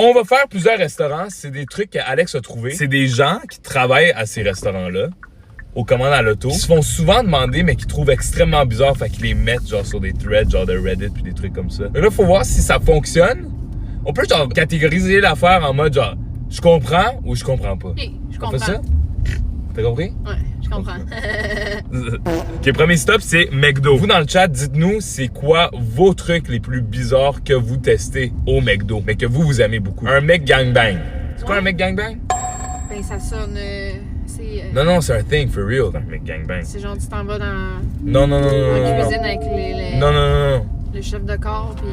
On va faire plusieurs restaurants. C'est des trucs qu'Alex a trouvés. C'est des gens qui travaillent à ces restaurants-là, aux commandes à l'auto, qui se font souvent demander, mais qui trouvent extrêmement bizarre. Fait qu'ils les mettent genre sur des threads, genre de Reddit puis des trucs comme ça. Et là, faut voir si ça fonctionne. On peut genre catégoriser l'affaire en mode genre, je comprends ou je comprends pas. Ok, je On fait comprends. ça? T'as compris? Ouais, je comprends. Ok, premier stop, c'est McDo. Vous, dans le chat, dites-nous c'est quoi vos trucs les plus bizarres que vous testez au McDo, mais que vous aimez beaucoup. Un McGangbang. C'est quoi un McGangbang? Ben, ça sonne. C'est. Non, c'est un thing for real, un McGangbang. C'est genre, tu t'en vas dans Non. la cuisine avec les Non. le chef de corps, puis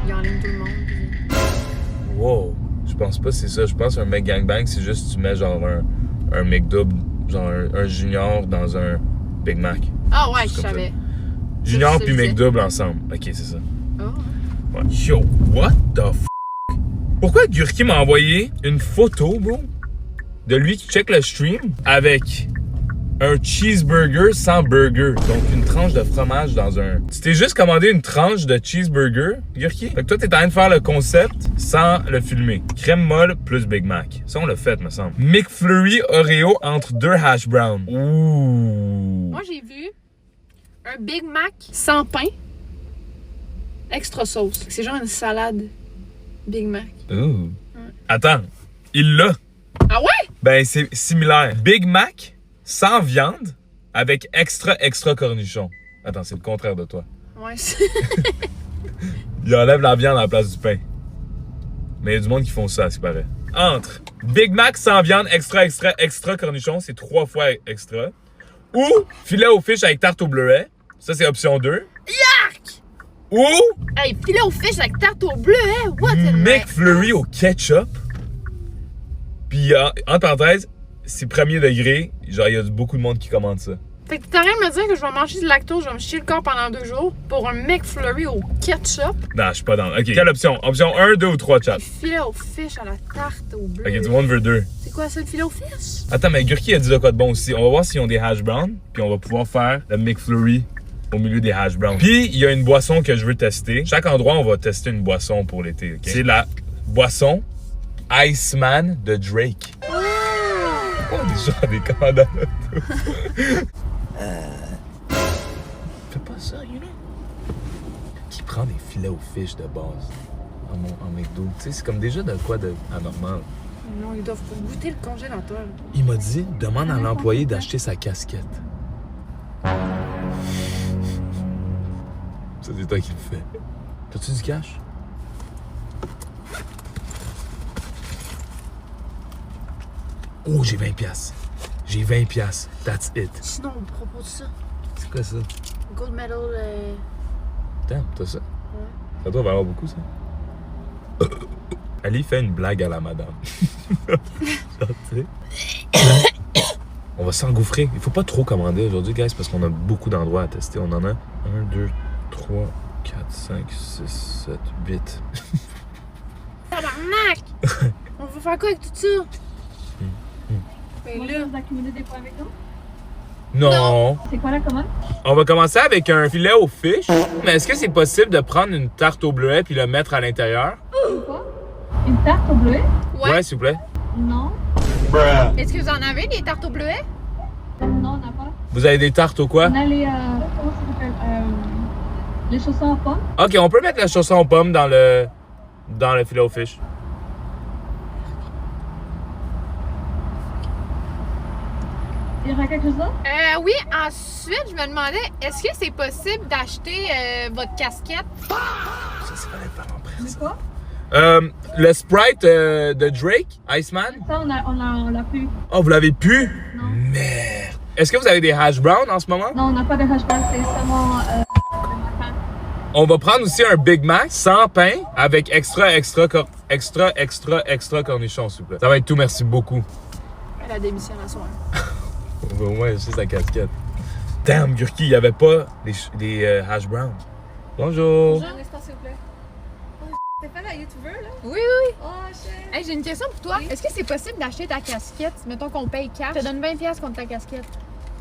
il enligne tout le monde. Puis... Wow. Je pense pas que c'est ça. Je pense qu'un McGangbang, c'est juste que tu mets genre un McDouble, genre un junior dans un Big Mac. Ah ouais, Juste je comme ça. savais. Junior Ça, puis c'est- McDouble ensemble. Ok, c'est ça. Oh. Ouais. Yo, what the f***? Pourquoi Gurki m'a envoyé une photo, bro, de lui qui check le stream avec un cheeseburger sans burger. Donc, une tranche de fromage dans un... Tu t'es juste commandé une tranche de cheeseburger, Gurki? Fait que toi, t'es en train de faire le concept sans le filmer. Crème molle plus Big Mac. Ça, on l'a fait, me semble. McFlurry Oreo entre 2 hash browns. Ouh. Moi, j'ai vu un Big Mac sans pain, extra sauce. C'est genre une salade Big Mac. Ouh. Attends, il l'a. Ah ouais? Ben, c'est similaire. Big Mac sans viande avec extra cornichon. Attends, c'est le contraire de toi. Ouais, Il enlève la viande à la place du pain. Mais il y a du monde qui font ça, à ce qui paraît. Entre Big Mac sans viande, extra cornichon, c'est 3 fois extra. Ou filet aux fiches avec tarte au bleuet. Ça, c'est option 2. Yark! Ou Hey, filet aux fiches avec tarte au bleu, hein? What the McFlurry au ketchup. Puis, entre parenthèses, c'est premier degré. Genre, il y a beaucoup de monde qui commande ça. Fait que t'es en train de me dire que je vais manger du lactose, je vais me chier le corps pendant 2 jours pour un McFlurry au ketchup? Non, je suis pas dans. Ok, quelle option? Option 1, 2 ou 3, chat? Filet aux fiches à la tarte au bleu. Ok, tout le monde veut 2. C'est quoi ça, le filet aux fiches? Attends, mais Gurki a dit de quoi de bon aussi. On va voir s'ils ont des hash browns, puis on va pouvoir faire le McFlurry au milieu des hash browns. Puis, il y a une boisson que je veux tester. Chaque endroit, on va tester une boisson pour l'été. Okay? C'est la boisson Iceman de Drake. Oh, déjà des commandes à l'auto. Fais pas ça, you know. Qui prend des filets aux fiches de base en McDo? Tu sais, c'est comme déjà de quoi de anormal. Non, ils doivent goûter le congélateur. Il m'a dit, demande à l'employé d'acheter sa casquette. Ça, c'est toi qui le fais. T'as-tu du cash? Oh, j'ai 20 piastres. J'ai 20 piastres. That's it. Sinon, on propose ça. C'est quoi ça? Gold medal. Damn, t'as ça? Ça doit valoir beaucoup, ça. Ali fait une blague à la madame. Genre, tu sais. On va s'engouffrer. Il faut pas trop commander aujourd'hui, guys, parce qu'on a beaucoup d'endroits à tester. On en a 1, 2, 3, 4, 5, 6, 7, 8. Tabarnak! On va faire quoi avec tout ça? Ben là. Vous accumulez des points avec nous? Non. C'est quoi la commande? On va commencer avec un filet aux fiches. Mais est-ce que c'est possible de prendre une tarte au bleuet puis le mettre à l'intérieur? C'est quoi? Une tarte au bleuet? Ouais. S'il vous plaît. Non. Est-ce que vous en avez des tartes au bleuet? Non, on n'a pas. Vous avez des tartes au quoi? On a les. Comment ça s'appelle? Les chaussons à pommes. Ok, on peut mettre la chausson aux pommes dans le filet aux fiches. Il y aura quelque chose d'autre? Oui, ensuite, je me demandais, est-ce que c'est possible d'acheter votre casquette? Ça, c'est vraiment prêt. C'est quoi? Le Sprite de Drake, Iceman. Ça, on l'a plus. Oh, vous l'avez pu? Non. Merde. Est-ce que vous avez des hash browns en ce moment? Non, on n'a pas de hash brown, c'est seulement le matin. On va prendre aussi un Big Mac sans pain avec extra cornichon, s'il vous plaît. Ça va être tout, merci beaucoup. Elle a démissionné à soir. On va au moins acheter sa casquette. Damn, Gurki, il n'y avait pas des hash browns. Bonjour. Un instant, s'il vous plaît. Oh, t'es pas la youtubeur, là? Oui, oui. Oh, shit. Hey, j'ai une question pour toi. Est-ce que c'est possible d'acheter ta casquette? Mettons qu'on paye cash. Je te donne 20$ contre ta casquette.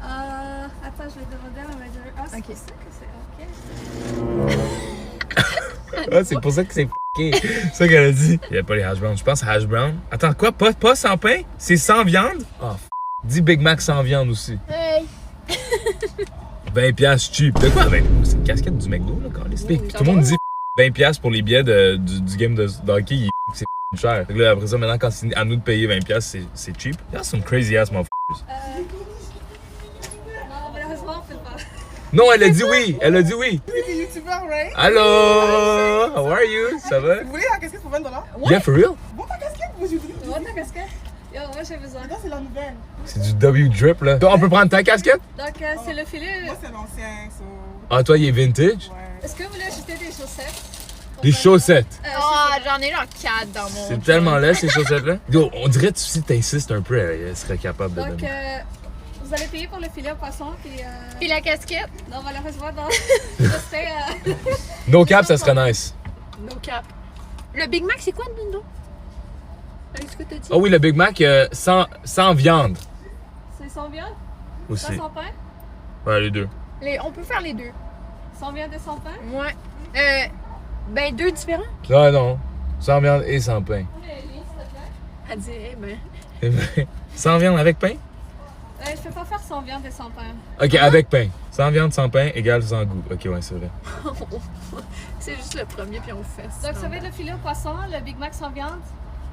Attends, je vais demander à ma manager. Ah, c'est Ok. pour ça que c'est OK. Ah, c'est pour ça que c'est C'est ça qu'elle a dit. Il n'y a pas les hash browns. Je pense hash brown. Attends, quoi? Pas sans pain? C'est sans viande? Oh, dis Big Mac sans viande aussi. Hey! 20$ cheap. De quoi? Ben, c'est une casquette du McDo, là, quand les Oui, tout le monde dit 20$ pour les billets du game de hockey, c'est cher. Fait que là, après ça, maintenant, quand c'est à nous de payer 20$, c'est cheap. That's some crazy ass motherfuckers. Non, malheureusement, on peut pas. Non, elle a dit oui. Elle a dit oui. C'est youtubeur, right? Allô? How are you? Ça va? Vous voulez la casquette pour $20? Yeah, for real? Bon, ta casquette, moi, je vous dis. Tu vois ta casquette? Yo, moi j'ai besoin. Ça, c'est la nouvelle. C'est du W-drip, là. Toi, on peut prendre ta casquette? Donc, c'est le filet. Moi, c'est l'ancien, so. Ah, toi, il est vintage? Ouais. Est-ce que vous voulez acheter des chaussettes? Des chaussettes. Ah, j'en ai genre 4 dans mon. C'est tellement laid, ces chaussettes-là. Yo, on dirait que si t'insistes un peu, elle serait capable de Donc, donner. vous allez payer pour le filet au poisson, puis. Puis la casquette? Non, malheureusement, non. Je serai. No cap, ça serait nice. No cap. Le Big Mac, c'est quoi, Nino? Est-ce que t'as dit? Ah oui, le Big Mac sans viande C'est sans viande? aussi. Ça sans pain? Ouais, les deux. On peut faire les deux. Sans viande et sans pain? Ouais. Ben, deux différents. Ah non, sans viande et sans pain. Elle dirait, ben. Sans viande avec pain? Je peux pas faire sans viande et sans pain. Ok, avec pain. Sans viande, sans pain, égale sans goût. Ok, ouais, c'est vrai. C'est juste le premier, puis on fait ça. Donc, ça va être le filet au poisson, le Big Mac sans viande,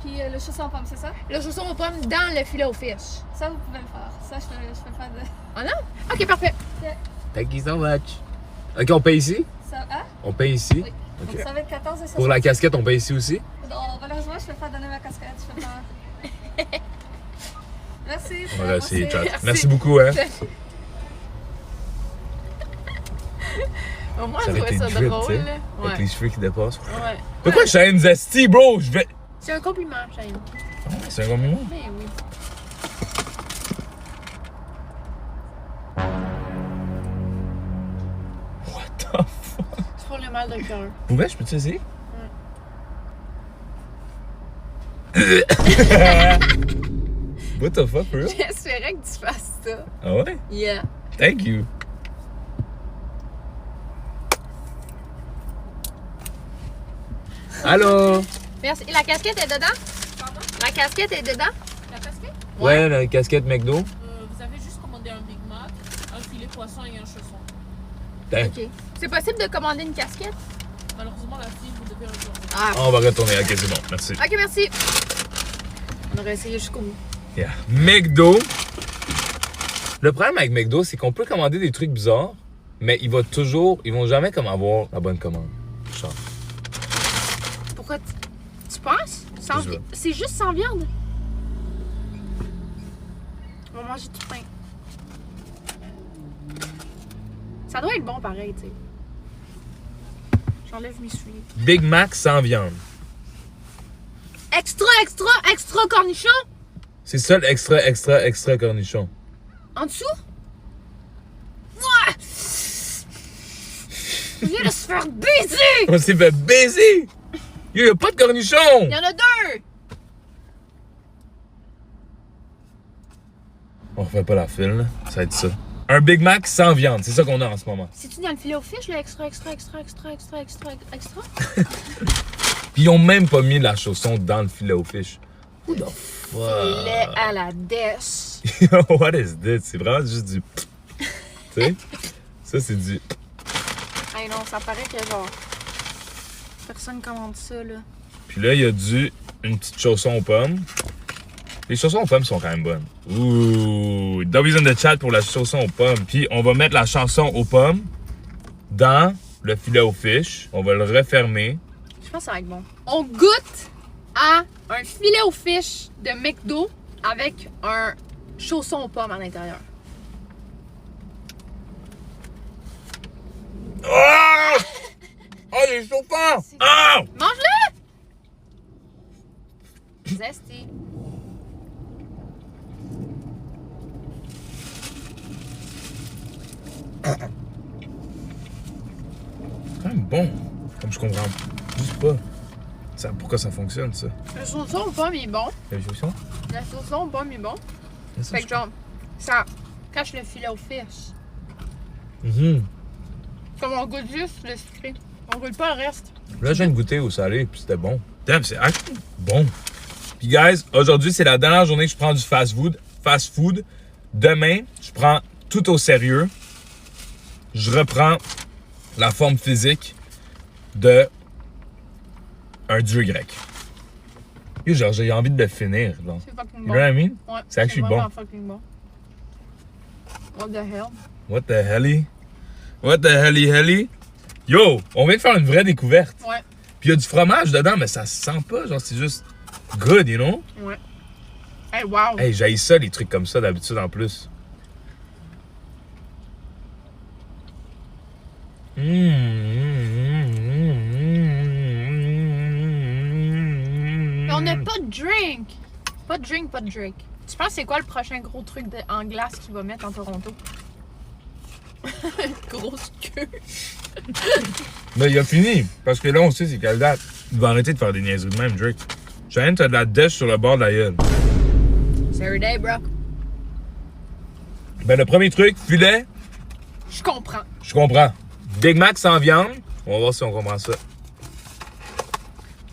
puis le chausson aux pommes, c'est ça? Le chausson aux pommes dans le filet aux fish. Ça, vous pouvez le faire. Ça, je peux faire de. Ah non? Ok, parfait. Thank you so much. Ok, on paye ici? Ça, hein? On paye ici? Oui. Ok. Donc, ça va être 14 et 60. Pour la casquette, on paye ici aussi? Non, malheureusement, je peux pas donner ma casquette. Je peux pas. Merci. On va essayer, chat. Merci. Merci beaucoup, hein? Au moins, Ça je aurait trouvais été ça drip, drôle. tu sais, là. avec Ouais. les cheveux qui dépassent. Ouais. De quoi Shane Zesty, bro? Je vais... C'est un compliment, Shane. C'est un compliment? Ben oui. What the fuck? C'est pour le mal de cœur. Pouvais, je peux-tu essayer? What the fuck, bro? J'espérais que tu fasses ça. Ah ouais? Yeah. Thank you. Allô? Merci. Et la casquette est dedans? Pardon? La casquette est dedans? La casquette? Ouais, la casquette McDo. Vous avez juste commandé un Big Mac, un filet poisson et un chausson. Ok. C'est possible de commander une casquette? Malheureusement, la fille, vous devez retourner. Ah. On va retourner. Ok, c'est bon. Merci. Ok, merci. On aurait essayé jusqu'au bout. Yeah. McDo. Le problème avec McDo, c'est qu'on peut commander des trucs bizarres, mais ils vont jamais comme avoir la bonne commande. Genre. Pourquoi tu penses? Sans Je veux. C'est juste sans viande. On va manger du pain. Ça doit être bon pareil, tu sais. J'enlève mes souliers. Big Mac sans viande. Extra, extra, extra cornichon! C'est ça l'extra cornichon. En dessous? Ouais! On vient de se faire baiser! On s'est fait baiser! Yo, y'a pas de cornichon! Il y en a deux! On refait pas la file, là. Ça va être ça. Un Big Mac sans viande, c'est ça qu'on a en ce moment. C'est-tu dans le filet au fish, le extra? Puis ils ont même pas mis la chausson dans le filet au fish. Who the fuck? Filet à la dèche. What is this? C'est vraiment juste du... Tu sais? Ça, c'est du... Hey non, ça paraît que genre... Personne commande ça, là. Puis là, il y a une petite chausson aux pommes. Les chaussons aux pommes sont quand même bonnes. Ouh! W's in the chat pour la chausson aux pommes. Puis on va mettre la chanson aux pommes dans le filet au fish. On va le refermer. Je pense que ça va être bon. On goûte à un filet au fish de McDo avec un chausson aux pommes à l'intérieur. Oh! Oh, il est chauffant! Oh! Mange-le! Zesty. C'est quand même bon. Comme je comprends juste pas. Pourquoi ça fonctionne, ça? Le chausson aux pommes est bon. La chausson? Le chausson aux pommes est bon. Ça, Fait que genre, ça cache le filet au fish. Mhm. Comme on goûte juste le sucré. On roule pas le reste. Là, je viens de goûter au salé, puis c'était bon. Damn, c'est actually bon. Puis, guys, aujourd'hui, c'est la dernière journée que je prends du fast food. Demain, je prends tout au sérieux. Je reprends la forme physique de un dieu grec. Et genre, j'ai envie de le finir. Genre. C'est fucking You bon. know what I mean? Ouais, C'est actually bon. vraiment fucking bon. What the hell? What the helly? What the helly? Yo, on vient de faire une vraie découverte. Ouais. Puis il y a du fromage dedans, mais ça se sent pas. Genre, c'est juste good, you know? Ouais. Hey, wow! Hey, j'haïs ça, les trucs comme ça, d'habitude, en plus. Mais on n'a pas de drink! Pas de drink, pas de drink. Tu penses c'est quoi le prochain gros truc en glace qu'il va mettre en Toronto? Grosse queue! Mais il a fini, parce que là, on sait c'est quelle date. Il va arrêter de faire des niaiseries de même, Drake. Cheyenne, t'as de la dèche sur le bord de la gueule. C'est everyday, bro. Ben, le premier truc, filet, Je comprends. je comprends. Big Mac sans viande, on va voir si on comprend ça.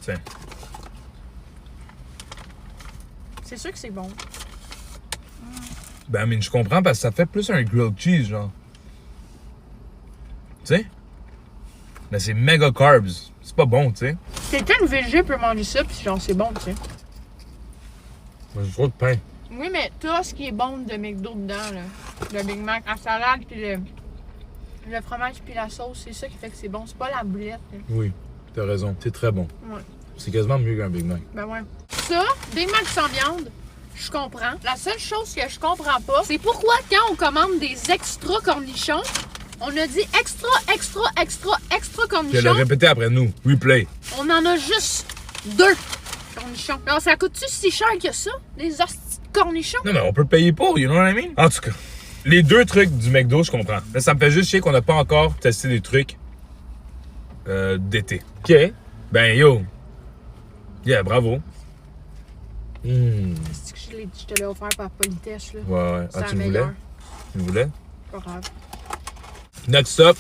Tiens. C'est sûr que c'est bon. Ben, mais je comprends parce que ça fait plus un grilled cheese, genre. Tu sais? Mais c'est méga carbs. C'est pas bon, tu sais. Quelqu'un de végé peut manger ça, puis genre, c'est bon, tu sais. Moi, j'ai trop de pain. Oui, mais tout ce qui est bon de McDo dedans, là. Le Big Mac, la salade, puis le fromage, puis la sauce, c'est ça qui fait que c'est bon. C'est pas la boulette. Là. Oui, t'as raison. C'est très bon. Ouais. C'est quasiment mieux qu'un Big Mac. Ben ouais. Ça, Big Mac sans viande, je comprends. La seule chose que je comprends pas, c'est pourquoi quand on commande des extra cornichons, on a dit extra Puis elle a cornichons. répété après nous. Replay. On en a juste 2 cornichons. Alors, ça coûte-tu si cher que ça, des hosties de cornichons? Non, mais on peut payer pour, you know what I mean? En tout cas, les 2 trucs du McDo, je comprends. Mais ça me fait juste chier qu'on n'a pas encore testé des trucs d'été. OK. Ben, yo. Yeah, bravo. C'est que je te l'ai offert par politesse, là. Ouais. C'est Ah, la tu le voulais? meilleure. Tu le voulais? Pas grave. Next up,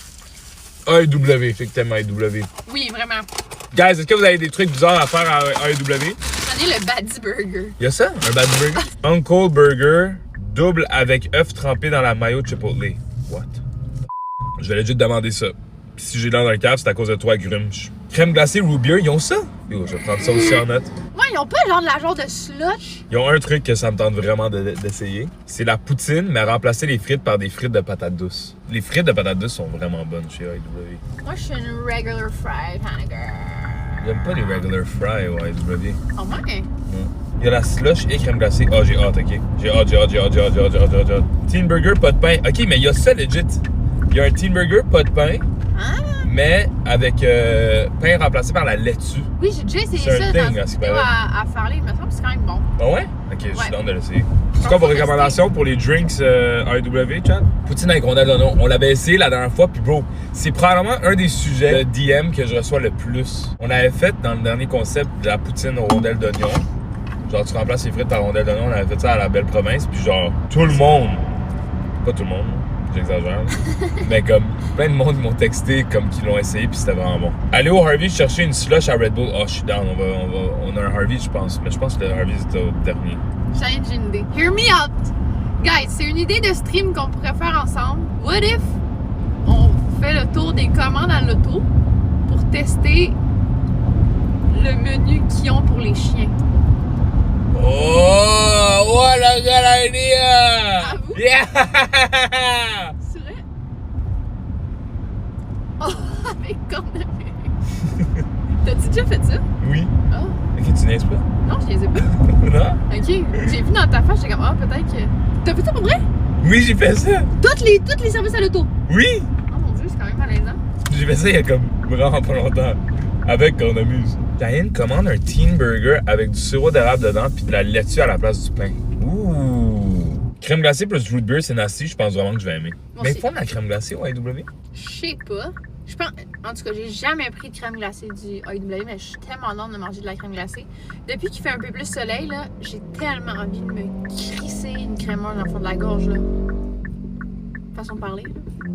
AEW. Fait que t'aimes AEW. Oui, vraiment. Guys, est-ce que vous avez des trucs bizarres à faire à AEW? Prenez le Baddy Burger. Y'a ça? Un bad burger? Uncle Burger, double avec œuf trempé dans la mayo chipotle. What? Je vais legit demander ça. Pis si j'ai l'air d'un cave, c'est à cause de toi, Grumch. Crème glacée root beer, ils ont ça? Yo, je vais prendre ça aussi en note. Ouais, ils ont pas genre de slush. Ils ont un truc que ça me tente vraiment d'essayer. C'est la poutine, mais remplacer les frites par des frites de patates douces. Les frites de patates douces sont vraiment bonnes chez AEW. Moi, je suis une regular fried kind of girl. J'aime pas les regular fries au AEW. Oh, ouais? Il y a la slush et crème glacée. Ah, j'ai hâte, ok. J'ai hâte. Teen burger, pas de pain. Ok, mais il y a ça legit. Il y a un teen burger, pas de pain, Ah! mais avec pain remplacé par la laitue. Oui, j'ai déjà essayé C'est un ça thing, dans à ce une qui vidéo paraît. à Farley. Il me semble que c'est quand même bon. Ah ouais? Ok, je suis Ouais. dans de l'essayer. C'est quoi vos recommandations pour les drinks AEW, Chad? Poutine avec rondelle d'oignon. On l'avait essayé la dernière fois, puis bro, c'est probablement un des sujets de DM que je reçois le plus. On avait fait dans le dernier concept de la poutine aux rondelles d'oignon. Genre, tu remplaces les frites par rondelles d'oignon. On avait fait ça à la belle province, puis genre, tout le monde, pas tout le monde, j'exagère, mais comme plein de monde m'ont texté comme qu'ils l'ont essayé, puis c'était vraiment bon. Allez au Harvey chercher une slush à Red Bull. Oh, je suis down. On a un Harvey, je pense, mais je pense que le Harvey c'était au dernier. J'ai une idée. Hear me out! Guys, c'est une idée de stream qu'on pourrait faire ensemble. What if on fait le tour des commandes à l'auto pour tester le menu qu'ils ont pour les chiens? Oh, what a good idea! À vous? Yeah! C'est vrai? Oh, avec cornemuse. T'as-tu déjà fait ça? Oui. Oh, Ok, tu niaises pas? non, je les ai pas. Non? Ok, j'ai vu dans ta face, j'étais comme, ah, peut-être que. T'as fait ça pour vrai? Oui, j'ai fait ça! Toutes les services à l'auto. Oui! Oh mon dieu, c'est quand même malaisant. J'ai fait ça il y a comme vraiment pas longtemps. Avec cornemuse. Diane commande un teen burger avec du sirop d'érable dedans puis de la laitue à la place du pain. Ouh! Crème glacée plus root beer, c'est nasty, je pense vraiment que je vais aimer. Moi Mais ils aussi. font de la crème glacée au AEW? Je sais pas. Je pense, en tout cas, j'ai jamais pris de crème glacée du AEW, mais je suis tellement d'âme de manger de la crème glacée. Depuis qu'il fait un peu plus soleil, là, j'ai tellement envie de me crisser une crémeuse dans le fond de la gorge, là. Façon de parler.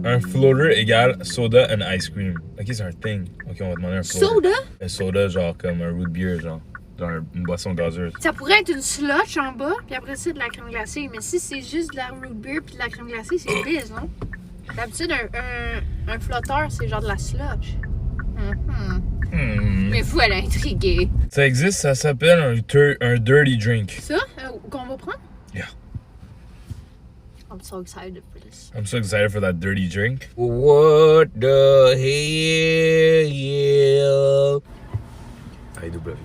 Un floater égale soda and ice cream. Ok, c'est un thing. Ok, on va demander un floater. Soda? Un soda, genre comme un root beer, genre. Dans une boisson gazeuse. Ça pourrait être une slush en bas, puis après ça, de la crème glacée. Mais si c'est juste de la root beer puis de la crème glacée, c'est biz, non? D'habitude, un flotteur, c'est genre de la slush. Mais vous, elle a intrigué. Ça existe, ça s'appelle un dirty drink. Ça, qu'on va prendre? Yeah. I'm so excited for this. I'm so excited for that dirty drink. What the hell, yeah. AEW.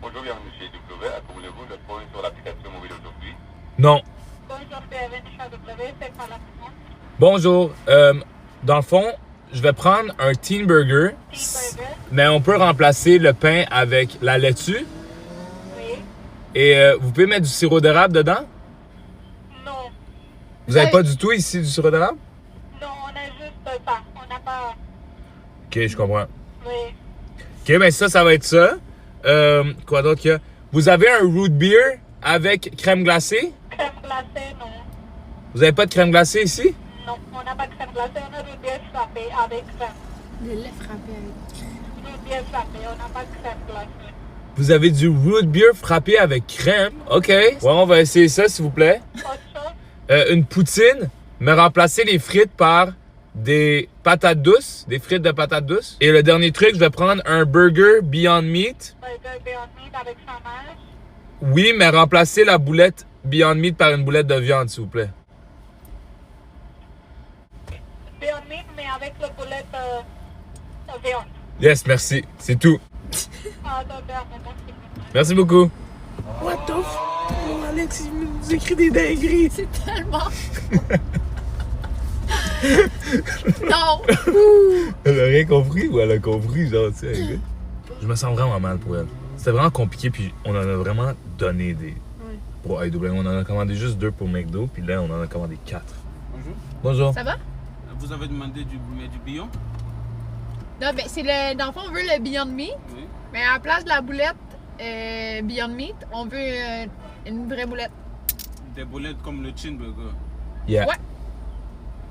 Bonjour, bienvenue chez W. Accommodez-vous le point sur l'application mobile aujourd'hui. Non. Bonjour, bienvenue chez W. C'est pas la commande. Bonjour. Dans le fond, je vais prendre un teen burger, Burger. mais on peut remplacer le pain avec la laitue. Oui. Et vous pouvez mettre du sirop d'érable dedans? Non. Vous n'avez pas du tout ici du sirop d'érable? Non, on a juste pas. On n'a pas. Ok, je comprends. Oui. Ok, ben ça va être ça. Quoi d'autre qu'il y a? Vous avez un root beer avec crème glacée? Crème glacée, non. Vous avez pas de crème glacée ici? Non, on n'a pas de crème glacée. On a du bière frappé avec crème. Le lait frappé avec. Du bière frappé, on n'a pas de crème glacée. Vous avez du root beer frappé avec crème? Ok. Ouais, on va essayer ça, s'il vous plaît. Autre chose? Une poutine, mais remplacer les frites par des patates douces, des frites de patates douces. Et le dernier truc, je vais prendre un burger Beyond Meat. Burger Beyond Meat avec fromage. Oui, mais remplacer la boulette Beyond Meat par une boulette de viande, s'il vous plaît. Beyond Meat, mais avec le boulette viande. Yes, merci. C'est tout. Ah, d'accord, merci. Merci beaucoup. What the f... Oh, Alex, il nous écrit des dingueries. C'est tellement. Non! Elle a rien compris ou elle a compris, genre, tu sais. Je me sens vraiment mal pour elle. C'était vraiment compliqué, puis on en a vraiment donné des. Pour AEW. On en a commandé juste 2 pour McDo, puis là, on en a commandé 4. Bonjour. Bonjour. Ça va? Vous avez demandé du billon? Non, ben c'est le. Dans le fond, on veut le Beyond Meat, Oui. mais à la place de la boulette Beyond Meat, on veut une vraie boulette. Des boulettes comme le chin burger. Yeah. Ouais.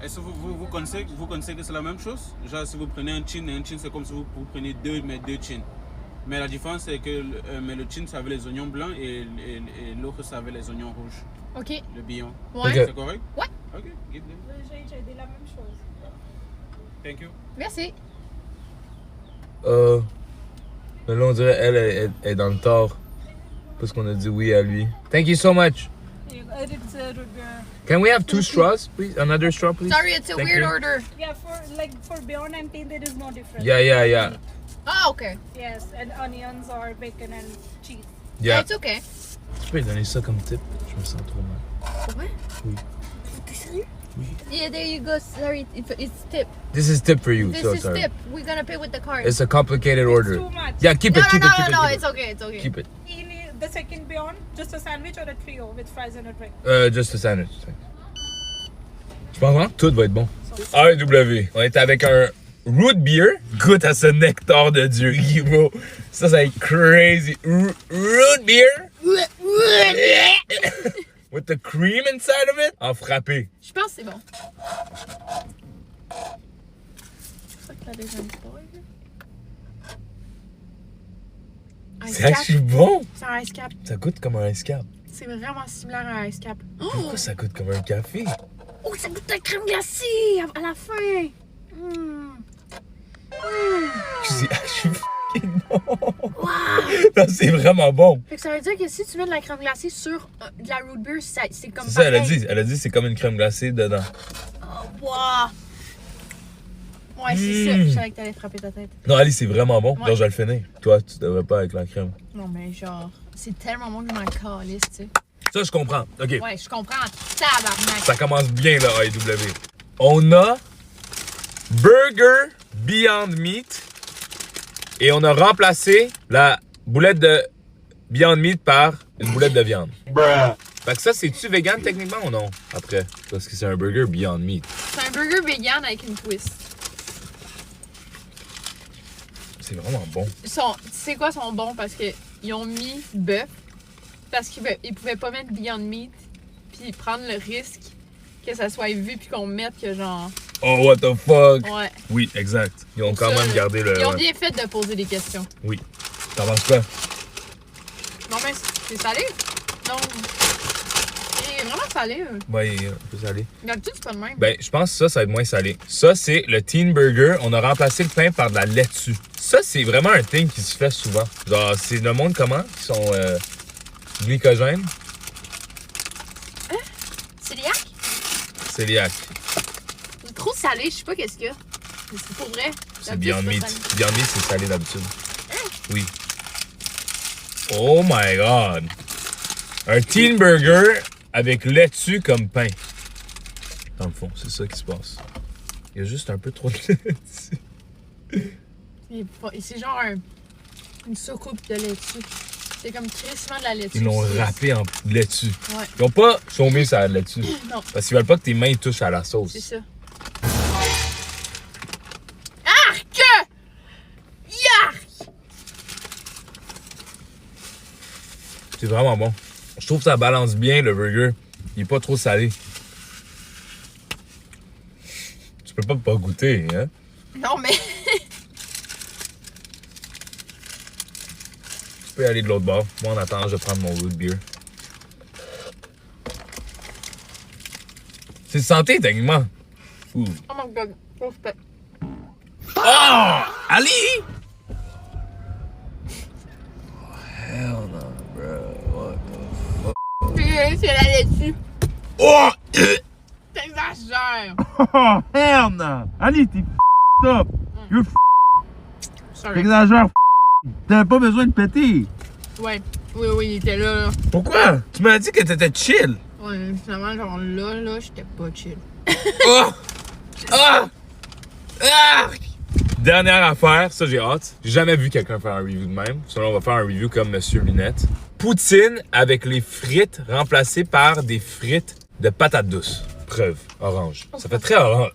Est-ce que vous connaissez que c'est la même chose? Genre, si vous prenez un chin c'est comme si vous prenez deux chins. Mais la différence, c'est que le chin, ça avait les oignons blancs et l'autre, ça avait les oignons rouges. OK. Le billon. Ouais. Ok. C'est correct? Ouais. Ok, give them. J'ai dit la même chose. Thank you. Merci. Mais là, on dirait elle est dans le tort. Parce qu'on a dit oui à lui. Thank you so much. It's Can we have 2 straws, please? Another straw, please? Sorry, it's a Thank weird you. order. yeah, for Beyond and Teen, there is no difference. Yeah. Ah, OK. Yes, and onions or bacon and cheese. Yeah. It's OK. Tu peux lui donner ça comme tip? Je me sens trop mal. Ouais? Oui. T'es sérieux? Yeah, there you go. Sorry, it's tip. This is tip for you, This so is sorry. tip. We're gonna pay with the card. It's a complicated order. Too much. Yeah, keep no, it, keep no, it, no, keep it, no, keep it's okay, it's okay. it. Keep it. You need the second Beyond, just a sandwich or a trio with fries and a drink. Just a sandwich. Je pense vraiment que tout va être bon. AEW, on est avec un root beer. Goûte à ce nectar de Dieu, bro. Ça va être crazy. Root beer. With the cream inside of it. En frappé. Je pense que c'est bon. C'est ça que t'as déjà une spoil. C'est actually bon. C'est un ice cap. Ça goûte comme un ice cap. C'est vraiment similaire à un ice cap. Oh! Pourquoi ça goûte comme un café? Oh, ça goûte la crème glacée à la fin. C'est actually fucking bon. Non, c'est vraiment bon. Fait que ça veut dire que si tu mets de la crème glacée sur de la root beer, c'est comme C'est ça, elle a pareil. dit. Elle a dit c'est comme une crème glacée dedans. Oh, wow. Ouais, c'est ça. Je savais que t'allais frapper ta tête. Non, Ali, c'est vraiment bon. Ouais. Genre, je vais le finir. Toi, tu devrais pas avec la crème. Non, mais genre, c'est tellement bon que je m'en calisse, tu sais. Ça, je comprends. OK. Ouais, je comprends. Tabarnak. Ça commence bien, là, AEW. On a Burger Beyond Meat. Et on a remplacé la boulette de Beyond Meat par une boulette de viande. Fait que ça, c'est-tu vegan techniquement ou non? Après. Parce que c'est un burger Beyond Meat. C'est un burger vegan avec une twist. C'est vraiment bon. Tu sais quoi, ils sont bons parce qu'ils ont mis bœuf. Parce qu'ils pouvaient pas mettre Beyond Meat. puis prendre le risque que ça soit vu puis qu'on mette que genre... Oh, what the fuck? Ouais. Oui, exact. Ils ont quand Ça, même gardé le... Ils ont bien fait de poser des questions. Oui. T'en penses quoi? Non, mais c'est salé? Non. C'est vraiment salé. Ouais, un peu salé. Regarde-tu, c'est pas de même. Ben, je pense que ça va être moins salé. Ça, c'est le Teen Burger. On a remplacé le pain par de la laitue. Ça, c'est vraiment un thing qui se fait souvent. Genre, c'est le monde comment? Qui sont glycogènes. Celiac? Celiac. C'est trop salé, je sais pas qu'est-ce qu'il y a. Mais c'est pour vrai. C'est D'habitude, Beyond pas Meat. salé. Beyond Meat, c'est salé d'habitude. Oui. Oh my god. Un Teen Burger avec laitue comme pain. Dans le fond, c'est ça qui se passe. Il y a juste un peu trop de laitue. C'est genre une soucoupe de laitue. C'est comme crissement de la laitue. Ils l'ont râpé en laitue. Ouais. Ils ont pas chômé sur la laitue. Non. Parce qu'ils veulent pas que tes mains touchent à la sauce. C'est ça. Arc! Yark! C'est vraiment bon. Je trouve que ça balance bien le burger. Il est pas trop salé. Tu peux pas goûter, hein? Non, mais... Tu peux y aller de l'autre bord. Moi, en attendant, je vais prendre mon root beer. C'est santé, techniquement. Ouh. Oh my god. Respect. Oh! Ali! Hell no, bro. What the... C'est la laitue. Oh! T'exagères. Oh, hell no! Ali, t'es up! You're Sorry. T'exagères, t'avais pas besoin de péter! Ouais. Oui, il était là. Pourquoi? Tu m'as dit que t'étais chill. Ouais, finalement, genre là, j'étais pas chill. Oh! Ah! Ah! Dernière affaire, ça j'ai hâte. J'ai jamais vu quelqu'un faire un review de même. Sinon, on va faire un review comme Monsieur Lunette. Poutine avec les frites remplacées par des frites de patates douces. Preuve, orange. Ça fait très orange.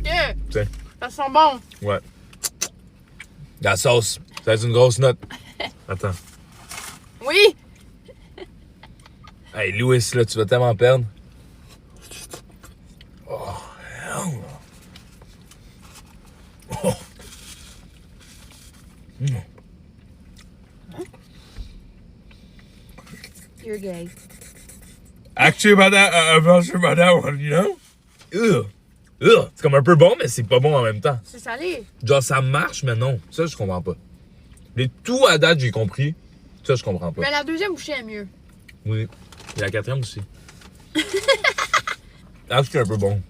Tiens. Ça sent bon. Ouais. La sauce, ça va être une grosse note. Attends. Oui. Hey, Louis, là, tu vas tellement perdre. Oh, hell no. Oh. Mm. You're gay. Actually, about that, I'm not sure about that one, you know? Ugh. Ugh. C'est comme un peu bon, mais c'est pas bon en même temps. C'est salé. Genre, ça marche, mais non. Ça, je comprends pas. Les tout à date, j'ai compris. Ça, je comprends pas. Mais la deuxième bouchée est mieux. Oui. Et la quatrième aussi. Ah, c'est un peu bon.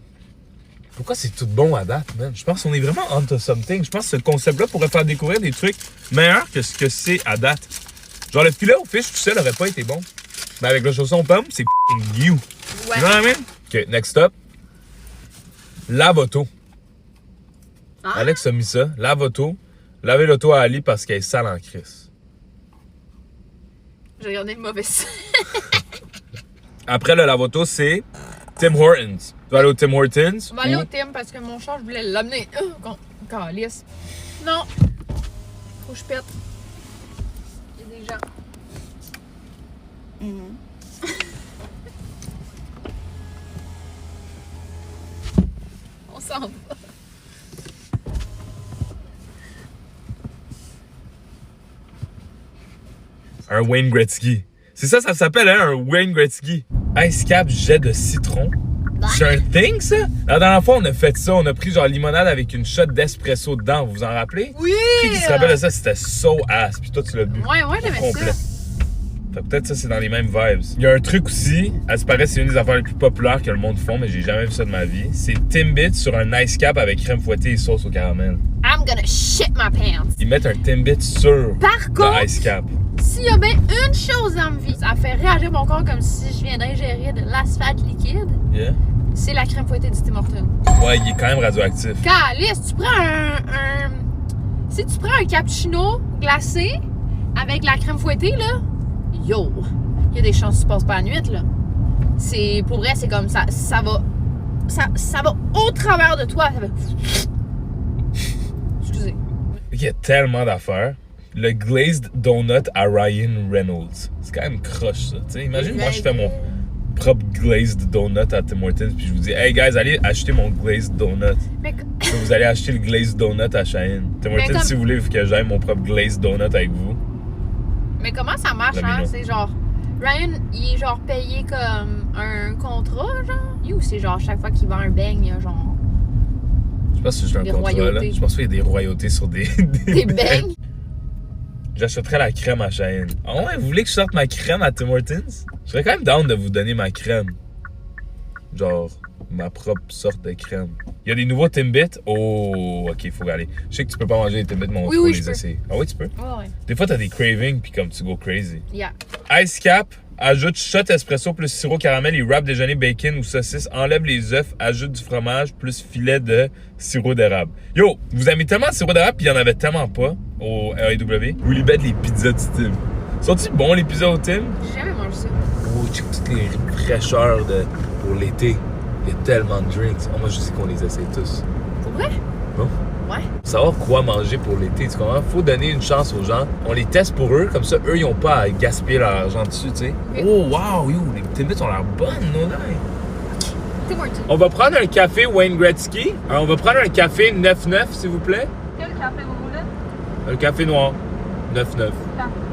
Pourquoi c'est tout bon à date, man? Je pense qu'on est vraiment onto something. Je pense que ce concept-là pourrait faire découvrir des trucs meilleurs que ce que c'est à date. Genre, le filet au fish tout seul aurait pas été bon. Mais avec le chausson pomme, c'est you. Ouais. You know what I mean? OK, next up. Lave-auto. Ah? Alex a mis ça. Lave-auto. Lavez l'auto à Ali parce qu'elle est sale en crise. J'ai regardé le mauvais. Après le lave-auto, c'est Tim Hortons. Tu vas aller au Tim Hortons? On va aller ou- au Tim parce que mon char, je voulais l'amener. Calice. Non. Faut que je pète. Il y a des gens. On s'en va. Un Wayne Gretzky. C'est ça s'appelle, hein, un Wayne Gretzky. Ice Cap jet de citron. C'est un thing, ça? La dernière fois, on a fait ça. On a pris genre limonade avec une shot d'espresso dedans. Vous vous en rappelez? Oui! Qui se rappelle de ça? C'était so ass. Puis toi, tu l'as bu. Ouais, j'aimais Complet. ça. Fait que peut-être ça, c'est dans les mêmes vibes. Il y a un truc aussi, à ce paraît, c'est une des affaires les plus populaires que le monde font, mais j'ai jamais vu ça de ma vie. C'est Timbit sur un Ice Cap avec crème fouettée et sauce au caramel. I'm gonna shit my pants. Ils mettent un Timbit sur Par contre, le Ice Cap. s'il y a bien une chose dans ma vie, ça fait réagir mon corps comme si je viens d'ingérer de l'asphalte liquide, Yeah. c'est la crème fouettée du Tim Hortons. Ouais, il est quand même radioactif. Calice, tu prends si tu prends un cappuccino glacé avec la crème fouettée, là, yo, il y a des chances que tu passes pas la nuit, là. C'est, pour vrai, c'est comme ça, ça va au travers de toi. Ça fait... Excusez. Il y a tellement d'affaires. le glazed donut à Ryan Reynolds. C'est quand même croche, ça. T'sais, imagine, moi, je fais mon propre glazed donut à Tim Hortons, puis je vous dis, hey guys, allez acheter mon glazed donut. Mais... Vous allez acheter le glazed donut à Cheyenne. Tim Hortons, comme... si vous voulez que j'aille mon propre glazed donut avec vous. Mais comment ça marche, hein? C'est genre. Ryan, il est genre payé comme un contrat, genre? Ou c'est genre chaque fois qu'il vend un beigne, il y a genre. Je pense que c'est juste un contrat, là. Je pense qu'il y a des royautés sur des beignes. J'achèterais la crème à Cheyenne. Ah ouais, vous voulez que je sorte ma crème à Tim Hortons? Je serais quand même down de vous donner ma crème. Genre, ma propre sorte de crème. Il y a des nouveaux Timbits. Oh, ok, faut aller. Je sais que tu peux pas manger les Timbits, mais on faut les essayer. Ah oui, tu peux? Oh, ouais. Des fois, t'as des cravings, puis comme tu go crazy. Yeah. Ice Cap, ajoute shot espresso plus sirop caramel et wrap déjeuner bacon ou saucisse. Enlève les œufs, ajoute du fromage plus filet de sirop d'érable. Yo, vous aimez tellement de sirop d'érable, puis il y en avait tellement pas au AEW. Vous lui bêtes les pizzas du Tim. Sont-ils bons, les pizzas au Tim? J'ai jamais mangé ça. Oh, check toutes les fraîcheurs pour l'été. Il y a tellement de drinks. Oh, moi, je sais qu'on les essaie tous. Pour vrai? Bon? Ouais. Pour savoir quoi manger pour l'été, tu comprends? Faut donner une chance aux gens. On les teste pour eux, comme ça, eux, ils n'ont pas à gaspiller leur argent dessus, tu sais. Okay. Oh, wow, yo, les Timbits ont l'air bonnes, non? Tim Hortons. On va prendre un café Wayne Gretzky. Alors, on va prendre un café 9-9, s'il vous plaît. Quel café vous voulez? Un café noir. 9-9.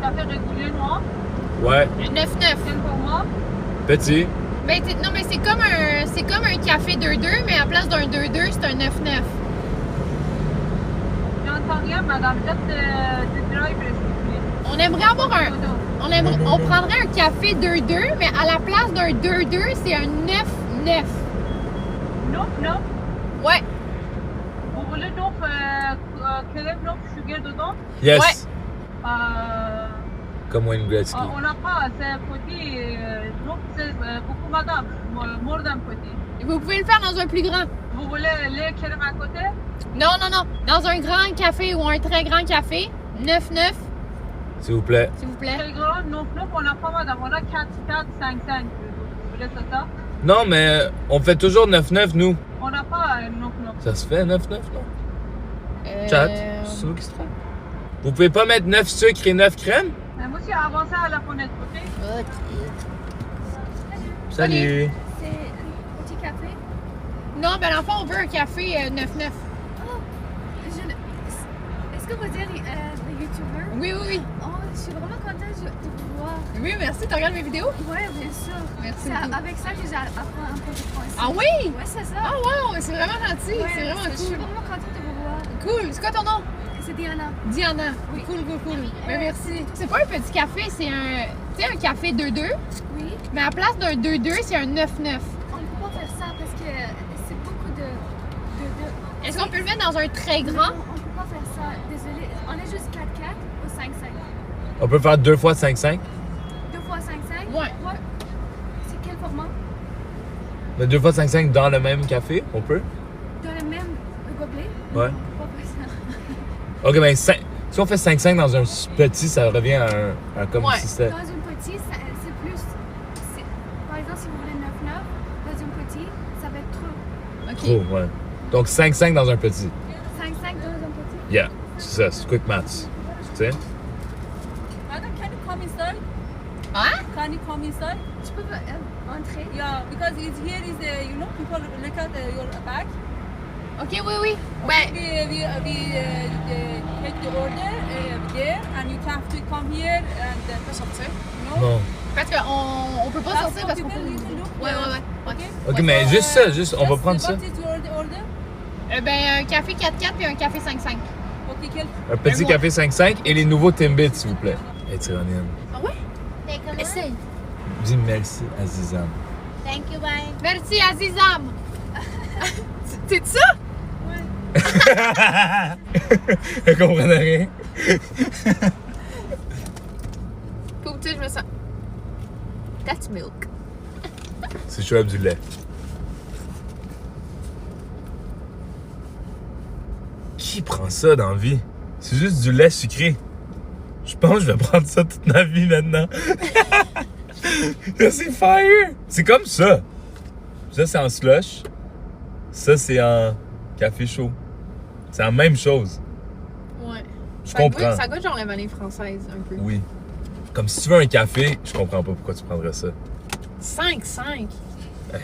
Café régulier noir? Ouais. 9-9. Quel pour moi? Petit. Ben, non, mais c'est comme un café 2-2, mais à place d'un 2-2, c'est un 9-9. J'entends rien, madame. Juste du drive, s'il vous plaît. On aimerait avoir on prendrait un café 2-2, mais à la place d'un 2-2, c'est un 9-9. 9-9? Ouais. Vous voulez donc crème donc sugar dedans? Yes. Ouais. Comme Wayne Gretzky. On n'a pas, c'est petit, donc c'est beaucoup madame, more than petit. Vous pouvez le faire dans un plus grand. Vous voulez les crème à côté? Non. Dans un grand café ou un très grand café, 9-9. S'il vous plaît. S'il vous plaît. Très grand, 9-9, on n'a pas madame, on a 4-5-5. Vous voulez ça? Non, mais on fait toujours 9-9, nous. On n'a pas 9-9. Ça se fait 9-9, non? Chat, c'est nous qui se trompe. Vous pouvez pas mettre 9 sucres et 9 crèmes? Monsieur, avancez à la fenêtre, ok? Salut. C'est un petit café. Non, ben l'enfant, on veut un café 9-9. Oh, est-ce que vous êtes le youtubeur? Oui. Oh, je suis vraiment contente de vous voir. Oui, merci. Tu regardes mes vidéos? Oui, bien sûr. Merci. C'est avec ça que j'apprends un peu de français. Ah oui? Oui, c'est ça. Ah wow, c'est vraiment gentil. Ouais, c'est vraiment Je suis cool. vraiment contente de vous voir. Cool. C'est quoi ton nom? C'est Diana. Diana. Oui. Cool. Ben, merci. C'est pas un petit café, c'est un café 2-2. Oui. Mais à la place d'un 2-2, c'est un 9-9. On ne peut pas faire ça parce que c'est beaucoup de... Est-ce qu'on peut le mettre dans un très grand? Non, on ne peut pas faire ça. Désolée. On est juste 4-4 ou 5-5. On peut faire 2 fois 5-5? 2 fois 5-5? Ouais. C'est quel format? Mais 2 fois 5-5 dans le même café, on peut? Dans le même gobelet? Ouais. On peut pas faire ça. Ok, ben si on fait 5-5 dans un petit, ça revient à un comme si c'était. Dans une petite, c'est plus... Par exemple, si vous voulez 9-9, dans une petite, ça va être trop. OK. Trop, ouais. Donc 5-5 dans un petit. 5-5 dans un petit? Yeah, c'est ça, c'est quick maths. Tu sais? Madam, can you come inside? Hein? Can you come inside? Tu peux entrer? Yeah, because here is people look at your bag. OK, oui. Ben, We take the order there, and you have to come here and pas sortir. Non. Parce qu'on peut pas sortir parce qu'on peut... Ouais. Ok, mais juste ça, on va prendre ça. What is your order? Ben, un café 4-4 puis un café 5-5. Okay, quel? Un petit café 5-5 et les nouveaux Timbits, s'il vous plaît. Hey, Tyronienne. Ah ouais? Essaye. Dis merci à Zizan. Thank you, bye. Merci Azizam. C'est ça? Elle comprenait rien. Pour tu sais, je me sens... That's milk. C'est chaud du lait. Qui prend ça dans la vie? C'est juste du lait sucré. Je pense que je vais prendre ça toute ma vie maintenant. C'est fire! C'est comme ça. Ça, c'est en slush. Ça, c'est en café chaud. C'est la même chose. Ouais. Je comprends. Ça goûte genre la vanille française, un peu. Oui. Comme si tu veux un café, je comprends pas pourquoi tu prendrais ça. 5.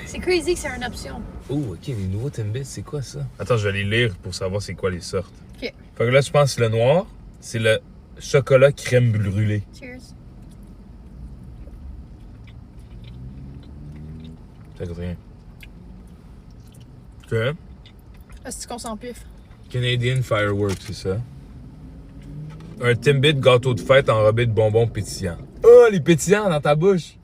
C'est crazy que c'est une option. Oh, ok, les nouveaux Timbits, c'est quoi ça? Attends, je vais les lire pour savoir c'est quoi les sortes. Ok. Fait que là, je pense que le noir, c'est le chocolat crème brûlée. Cheers. Ça goûte rien. Ok. Est-ce qu'on s'en piffe? Canadian Fireworks, c'est ça. Un Timbit gâteau de fête enrobé de bonbons pétillants. Oh, les pétillants dans ta bouche!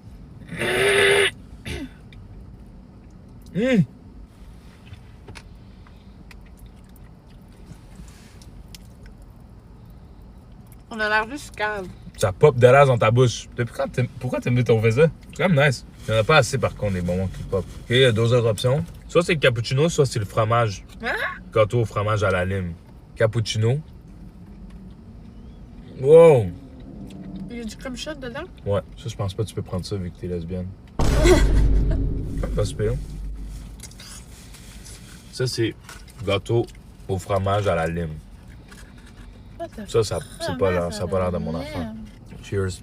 On a l'air juste cave. Ça pop de l'as dans ta bouche. Depuis quand pourquoi Timbit on fait ça? C'est quand même nice. Il n'y en a pas assez par contre des bonbons qui pop. Ok, il y a deux autres options. Soit c'est le cappuccino, soit c'est le fromage. Gâteau au fromage à la lime. Cappuccino. Wow! Il y a du crème shot dedans? Ouais, ça je pense pas que tu peux prendre ça vu que t'es lesbienne. Pas super. Ça c'est gâteau au fromage à la lime. Ça c'est pas l'air, ça a pas l'air de mon affaire. Cheers.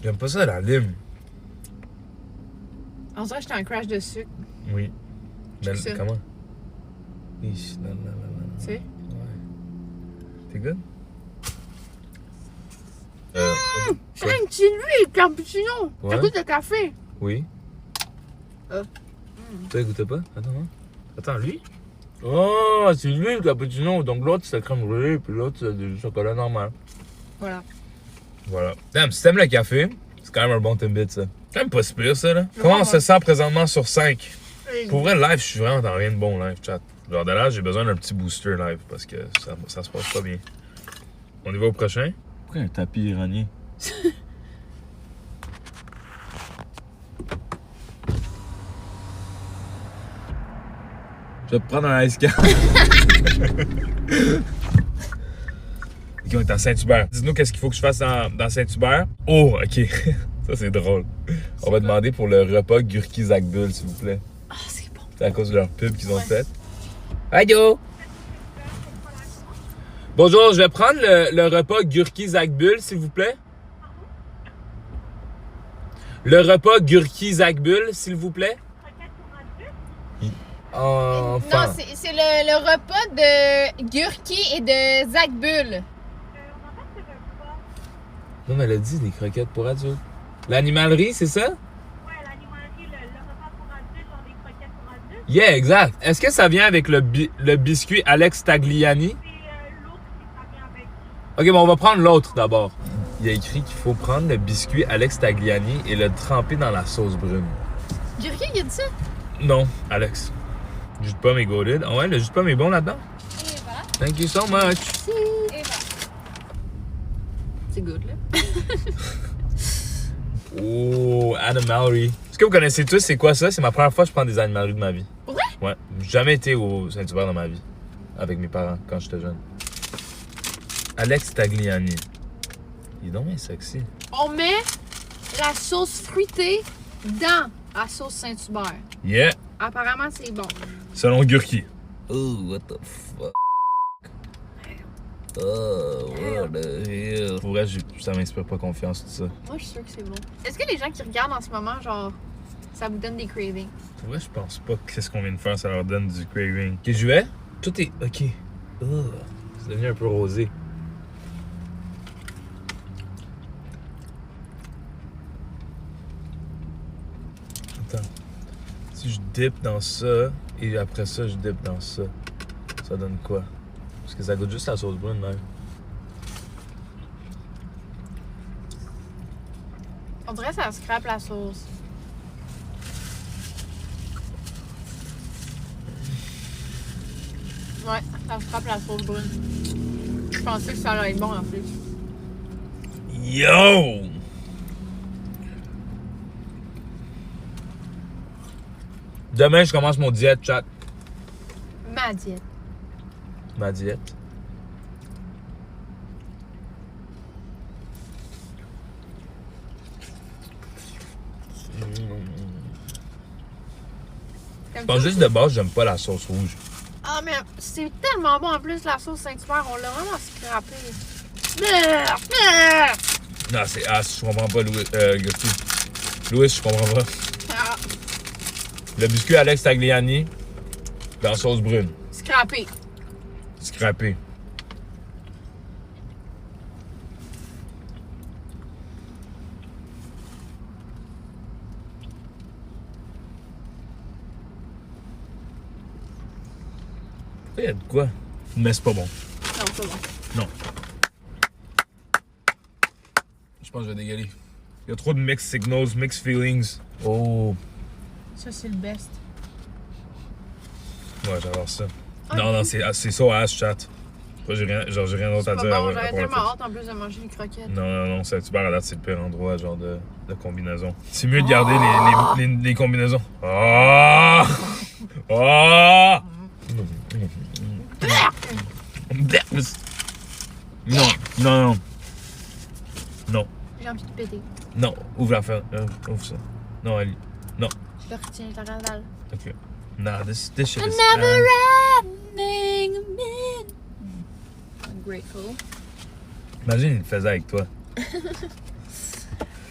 J'aime pas ça la lime. On dirait que j'étais en crash de sucre. Oui. Mais Ça. comment? Tu Tu sais? Ouais. T'es good? C'est un petit lui, cappuccino! Ça Ouais. goûte le café! Oui. Ah. Tu goûtais pas? Attends, hein? Attends, lui? Oh, c'est lui le cappuccino. Donc l'autre c'est la crème brûlée, puis l'autre c'est du chocolat normal. Voilà. Voilà. Damn, si t'aimes le café, c'est quand même un bon Timbit ça. C'est quand même pas si pire ça là. Comment on se sent présentement sur 5? Pour vrai, live, je suis vraiment dans rien de bon live, chat. Genre de là, j'ai besoin d'un petit booster live parce que ça se passe pas bien. On y va au prochain? Pourquoi un tapis iranien? Je vais te prendre un ice can. Ok, on est à Saint-Hubert. Dis-nous qu'est-ce qu'il faut que je fasse dans Saint-Hubert. Oh, ok. Ça, c'est drôle. On va demander pour le repas Gurki Zachbull, s'il vous plaît. Ah, c'est bon. C'est à cause de leur pub qu'ils ont faite. Allô? Bonjour, je vais prendre le repas Gurki Zachbull, s'il vous plaît. Le repas Gurki Zachbull, s'il vous plaît. Enfin. Non, c'est le repas de Gurki et de Zachbull. Non, mais elle a dit des croquettes pour adultes. L'animalerie, c'est ça? Ouais, l'animalerie, le repas pour adultes, genre des croquettes pour adultes. Yeah, exact. Est-ce que ça vient avec le biscuit Alex Tagliani? C'est l'autre qui ça vient avec. Ok, bon, on va prendre l'autre d'abord. Il y a écrit qu'il faut prendre le biscuit Alex Tagliani et le tremper dans la sauce brune. Gurki, il a dit ça? Non, Alex. Le jus de pomme est goated. Ah ouais, le jus de pomme est bon là-dedans? Et voilà. Thank you so much. Et voilà. C'est good, là. Oh, Animalerie. Est-ce que vous connaissez tous c'est quoi ça? C'est ma première fois que je prends des animaleries de ma vie. Pour vrai? Ouais. J'ai jamais été au Saint-Hubert dans ma vie. Avec mes parents, quand j'étais jeune. Alex Tagliani. Il est donc bien sexy. On met la sauce fruitée dans la sauce Saint-Hubert. Yeah. Apparemment, c'est bon. Selon Gurki. Oh, what the fuck? Oh, what the hell? Pour vrai, ça m'inspire pas confiance, tout ça. Moi, je suis sûre que c'est bon. Est-ce que les gens qui regardent en ce moment, genre, ça vous donne des cravings? Pour vrai, je pense pas que ce qu'on vient de faire, ça leur donne du craving. Ok, je vais. Tout est. Ok. Oh, c'est devenu un peu rosé. Attends. Si je dip dans ça, et après ça, je dip dans ça, ça donne quoi? Parce que ça goûte juste la sauce brune, même. On dirait que ça scrape la sauce. Ouais, ça scrape la sauce brune. Je pensais que ça allait être bon en plus. Yo! Demain, je commence mon diète, chat. Ma diète. Ma diète. Je pense juste de base, j'aime pas la sauce rouge. Ah, mais c'est tellement bon en plus, la sauce Saint-Hubert. On l'a vraiment scrappé. Merde! Merde! Non, c'est as, je comprends pas, Gusti. Louis, je comprends pas. Ah, Le biscuit Alex Tagliani dans sauce brune. scrappé. Scrappé. Il y a de quoi? Mais c'est pas bon. Non, c'est bon. Non. Je pense que je vais dégueuler. Il y a trop de mixed signals, mixed feelings. Oh. Ça, c'est le best. Ouais, j'adore ça. Non, non, c'est ça à chat. J'ai rien d'autre à C'est dire. pas bon, à j'aurais part tellement ça. hâte en plus de manger les croquettes. Non, non, non, Saint-Hubert, à date, c'est le pire endroit, genre de combinaison. C'est mieux de garder les combinaisons. Ah! Ah! Non, non, non. Non, J'ai envie de péter. non, ouvre la fin. Ouvre ça. Non, Ali. Non. Je le retiens, je le randale. Ok. Nah, this shit is... ending man. I'm grateful. Imagine, il le faisait avec toi.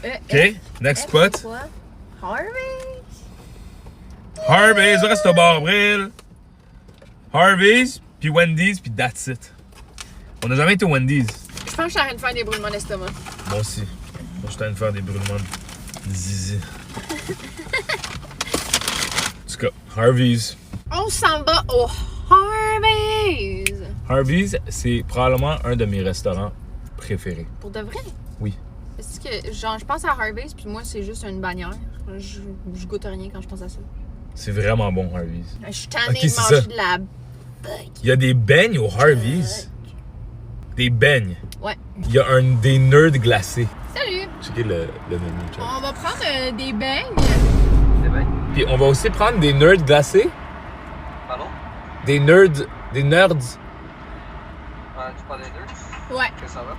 Ok, next spot. Quoi? Harvey? Harvey's, Resto Bar Bril. Harvey's, puis Wendy's, puis that's it. On n'a jamais été au Wendy's. Je pense que je suis en train de faire des brûlements d'estomac. Moi aussi. Moi, je suis en train de faire des brûlements de zizi. En tout cas, Harvey's. On s'en va au Harvey's. Harvey's, c'est probablement un de mes restaurants préférés. Pour de vrai? Oui. Est-ce que, genre, je pense à Harvey's, puis moi, c'est juste une bannière. Je goûte rien quand je pense à ça. C'est vraiment bon, Harvey's. Je suis tannée Ok, de c'est manger ça. de la... Il y a des beignes au Harvey's. Des beignes. Ouais. Il y a des nerds glacés. Salut! Checkez le menu, chat. On va prendre des beignes. Puis on va aussi prendre des nerds glacés. Pardon? Des nerds. Des nerds. Tu parles des nerds? Ouais. Quelle saveur?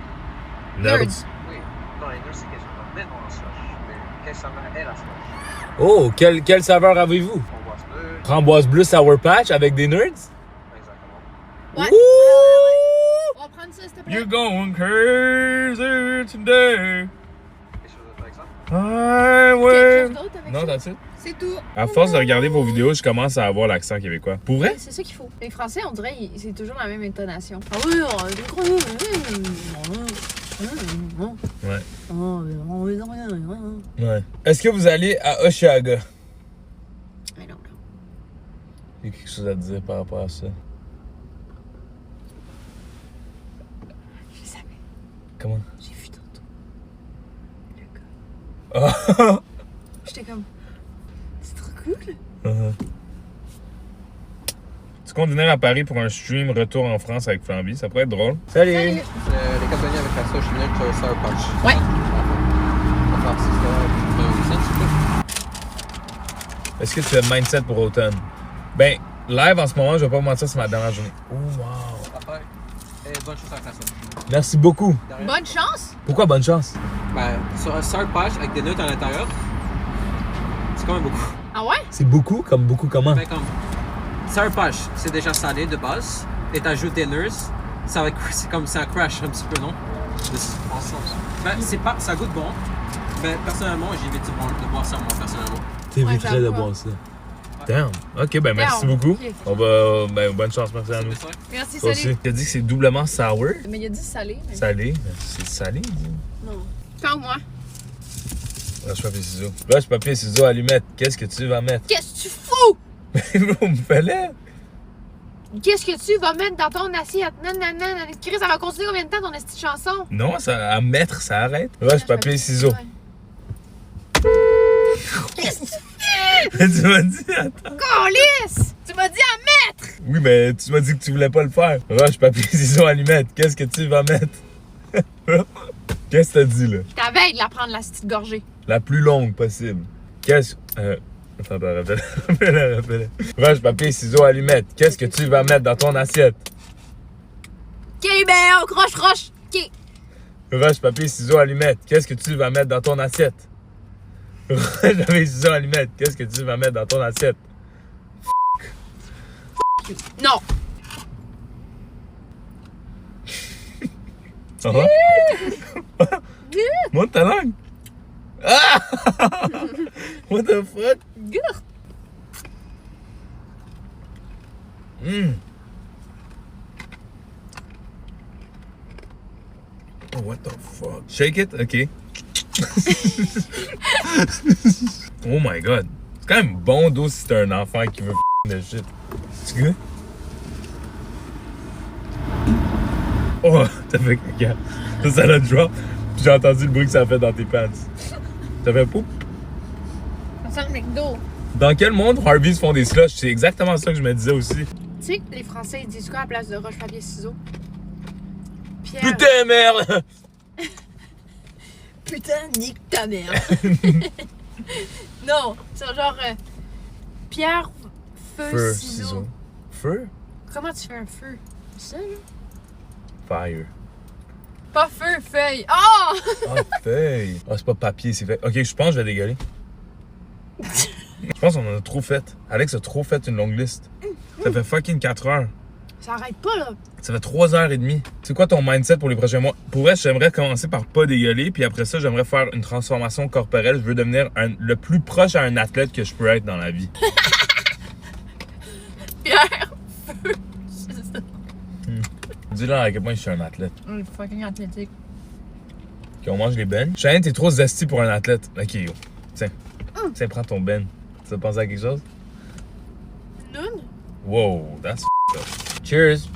Nerds. Oui. Non, les nerds, c'est quelque chose de mettre en slush. Mais quelle saveur est la slush? Oh, quelle saveur avez-vous? Framboise bleue. Framboise bleue Sour Patch avec des nerds? Exactement. Ouais. Woo! On va prendre ça, s'il te plaît. You're going crazy today. Quelque chose d'autre avec ça? Highway. Quelque chose d'autre avec Non, ça? that's it. C'est tout. À force de regarder vos vidéos, je commence à avoir l'accent québécois. Pour vrai? C'est ça qu'il faut. Les Français, on dirait, c'est toujours la même intonation. Ah oui, Ouais. on est Ouais. Est-ce que vous allez à Oshiaga? I don't know. Il y a quelque chose à dire par rapport à ça. Je savais. Comment? J'ai vu tantôt. Le gars. Ah! J'étais comme... C'est trop cool. Tu comptes venir à Paris pour un stream retour en France avec Flamby? Ça pourrait être drôle. Salut! Salut. Les cantonniers avec la sauce chinoise, Sour Patch. Ouais. On va faire ça, s'il te plaît. Est-ce que tu as mindset pour automne? Ben, live en ce moment, je vais pas vous mentir, c'est ma dernière journée. Oh, wow! Après, bonne chance avec la sauce. Merci beaucoup. Derrière. Bonne chance. Pourquoi bonne chance? Ben, sur un Sour Patch avec des notes à l'intérieur, c'est quand même beaucoup. Ah ouais? C'est beaucoup? Comme beaucoup comment? Ben, comme Sour Patch, c'est déjà salé de base, et t'ajoutes des nerds, ça va c'est comme ça crash un petit peu, non? Ben, c'est pas, ça goûte bon, mais personnellement, j'évite de boire ça, moi, personnellement. T'éviterais de j'avoue. boire ça. Damn. Ok, ben merci beaucoup. Ok. On va. Ben, bonne chance, merci à nous. C'est ça? Merci, Toi salut. aussi. T'as dit que c'est doublement sour? Mais il a dit salé. Mais... Salé? Ben, c'est salé, dis. Non. Parle-moi. Roche, papier, ciseaux. Roche, papier, ciseaux, allumette. Qu'est-ce que tu vas mettre? Qu'est-ce que tu fous? Vous me fallait? Qu'est-ce que tu vas mettre dans ton assiette? Non, non, non. Chris, ça va continuer combien de temps ton petite chanson? Non, ça, à mettre, ça arrête. Roche, papier, ciseaux. Ouais. Qu'est-ce que tu Tu m'as dit, attends. Câlisse! Tu m'as dit à mettre! Oui, mais tu m'as dit que tu voulais pas le faire. Roche, papier, ciseaux, allumette. Qu'est-ce que tu vas mettre? Qu'est-ce que t'as dit, là? Je t'avais de la prendre la petite gorgée. La plus longue possible. Qu'est-ce... Attends, rappelle. Roche, papier, ciseaux, allumette. Qu'est-ce que tu vas mettre dans ton assiette? Ok, ben, on croche. Ok. Roche, papier, ciseaux, allumette. Qu'est-ce que tu vas mettre dans ton assiette? Roche, papier, ciseaux, allumette. Qu'est-ce que tu vas mettre dans ton assiette? Non! Ça va? Monte ta langue! Ah! What the fuck? Oh, what the fuck? Shake it? Ok. Oh my god. C'est quand même bon d'eau si t'es un enfant qui veut de shit. C'est good? Oh, t'as fait caca. Ça l'a drop. Puis j'ai entendu le bruit que ça a fait dans tes pants. Ça fait poup. Ça sent le McDo. Dans quel monde Harvey's font des slushs? C'est exactement ça que je me disais aussi. Tu sais que les Français ils disent quoi à la place de roche, papier, ciseaux? Pierre. Putain, merde! Putain, nique ta mère. Non, c'est genre pierre, feu, ciseaux. Feu? Comment tu fais un feu? Ça, là? Fire. Pas feu, feuille. Oh! Ah, feuille. Ah, c'est pas papier, c'est fait. Ok, je pense que je vais dégueuler. Je pense qu'on en a trop fait. Alex a trop fait une longue liste. Ça fait fucking 4 heures. Ça arrête pas, là. Ça fait 3h30. C'est quoi ton mindset pour les prochains mois? Pour vrai, j'aimerais commencer par pas dégueuler, puis après ça, j'aimerais faire une transformation corporelle. Je veux devenir le plus proche à un athlète que je peux être dans la vie. Pierre, feu, ciseaux. Dis-leur à quel point je suis un athlète. On est fucking athlétique. Ok, on mange les bennes. Cheyenne, t'es trop zesty pour un athlète. Ok, yo. Tiens. Tiens, prends ton ben. Tu as pensé à quelque chose? Non. Wow, that's f***ed up. Cheers!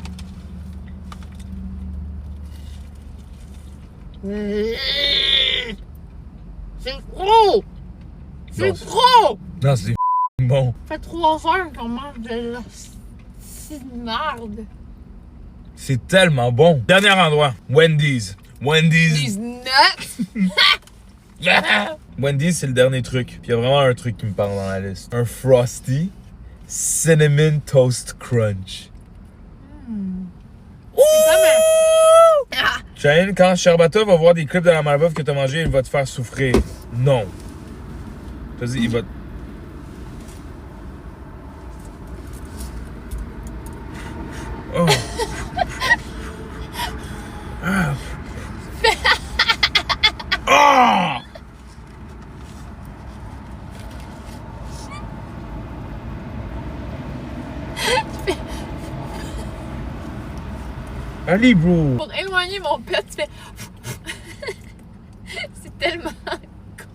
C'est trop! C'est Non, trop! Non, c'est bon. Ça fait 3 heures qu'on mange de la petite merde. C'est tellement bon. Dernier endroit, Wendy's. Wendy's. These nuts! Wendy's, c'est le dernier truc. Puis il y a vraiment un truc qui me parle dans la liste. Un Frosty Cinnamon Toast Crunch. Cheyenne, quand Sherbata va voir des clips de la malbouffe que t'as mangé, il va te faire souffrir. Non. Vas-y, il va... Oh. Ah. Oh. Allez, bro. Pour éloigner mon pet, tu fais... C'est tellement